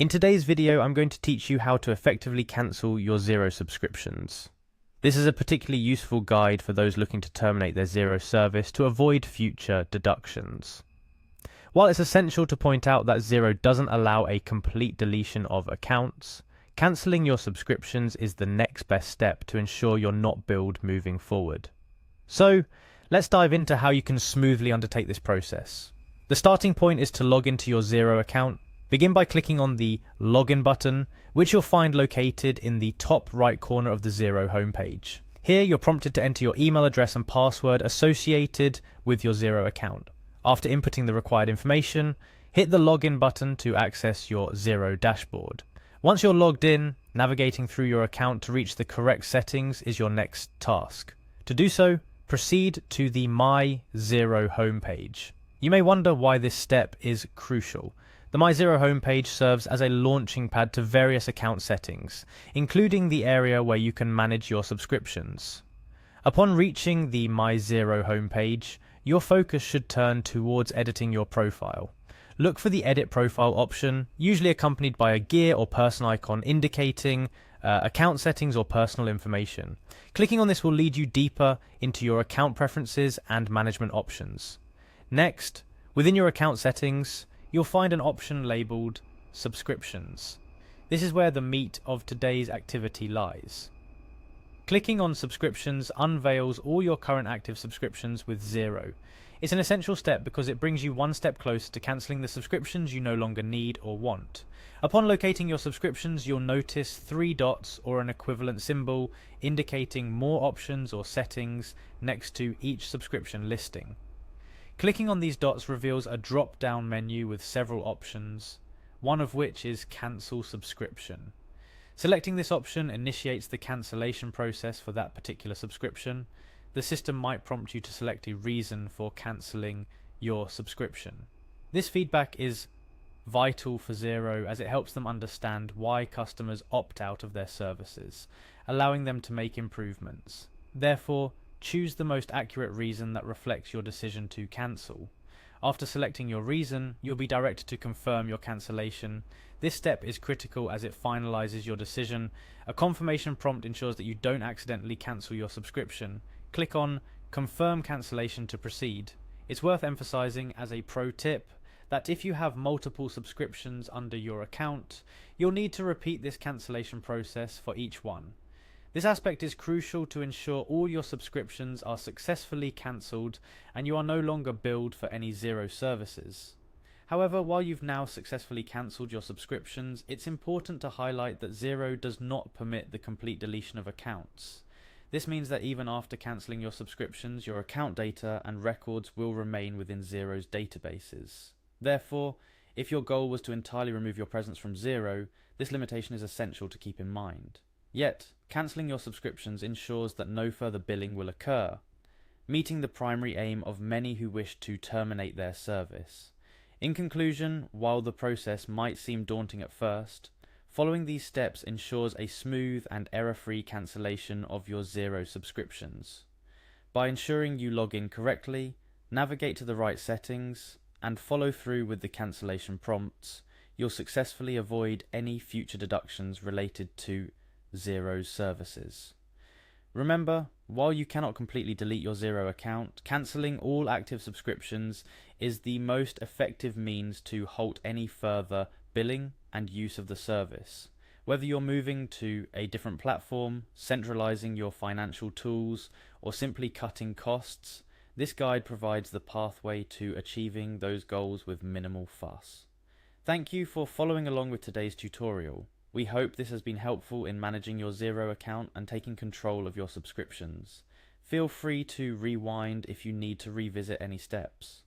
In today's video, I'm going to teach you how to effectively cancel your Xero subscriptions. This is a particularly useful guide for those looking to terminate their Xero service to avoid future deductions. While it's essential to point out that Xero doesn't allow a complete deletion of accounts, cancelling your subscriptions is the next best step to ensure you're not billed moving forward. So, let's dive into how you can smoothly undertake this process. The starting point is to log into your Xero account. Begin by clicking on the Login button, which you'll find located in the top right corner of the Xero homepage. Here, you're prompted to enter your email address and password associated with your Xero account. After inputting the required information, hit the Login button to access your Xero dashboard. Once you're logged in, navigating through your account to reach the correct settings is your next task. To do so, proceed to the My Xero homepage. You may wonder why this step is crucial. The My Xero homepage serves as a launching pad to various account settings, including the area where you can manage your subscriptions. Upon reaching the My Xero homepage, your focus should turn towards editing your profile. Look for the Edit Profile option, usually accompanied by a gear or person icon indicating account settings or personal information. Clicking on this will lead you deeper into your account preferences and management options. Next, within your account settings, you'll find an option labeled Subscriptions. This is where the meat of today's activity lies. Clicking on Subscriptions unveils all your current active subscriptions with Xero. It's an essential step because it brings you one step closer to cancelling the subscriptions you no longer need or want. Upon locating your subscriptions, you'll notice 3 dots or an equivalent symbol indicating more options or settings next to each subscription listing. Clicking on these dots reveals a drop-down menu with several options, one of which is Cancel Subscription. Selecting this option initiates the cancellation process for that particular subscription. The system might prompt you to select a reason for cancelling your subscription. This feedback is vital for Xero as it helps them understand why customers opt out of their services, allowing them to make improvements. Therefore, choose the most accurate reason that reflects your decision to cancel. After selecting your reason, you'll be directed to confirm your cancellation. This step is critical as it finalizes your decision. A confirmation prompt ensures that you don't accidentally cancel your subscription. Click on Confirm Cancellation to proceed. It's worth emphasizing as a pro tip that if you have multiple subscriptions under your account, you'll need to repeat this cancellation process for each one. This aspect is crucial to ensure all your subscriptions are successfully cancelled and you are no longer billed for any Xero services. However, while you've now successfully cancelled your subscriptions, it's important to highlight that Xero does not permit the complete deletion of accounts. This means that even after cancelling your subscriptions, your account data and records will remain within Xero's databases. Therefore, if your goal was to entirely remove your presence from Xero, this limitation is essential to keep in mind. Yet, cancelling your subscriptions ensures that no further billing will occur, meeting the primary aim of many who wish to terminate their service. In conclusion, while the process might seem daunting at first, following these steps ensures a smooth and error-free cancellation of your Xero subscriptions. By ensuring you log in correctly, navigate to the right settings, and follow through with the cancellation prompts, you'll successfully avoid any future deductions related to Xero's services. Remember, while you cannot completely delete your Xero account, cancelling all active subscriptions is the most effective means to halt any further billing and use of the service. Whether you're moving to a different platform, centralizing your financial tools, or simply cutting costs, this guide provides the pathway to achieving those goals with minimal fuss. Thank you for following along with today's tutorial. We hope this has been helpful in managing your Xero account and taking control of your subscriptions. Feel free to rewind if you need to revisit any steps.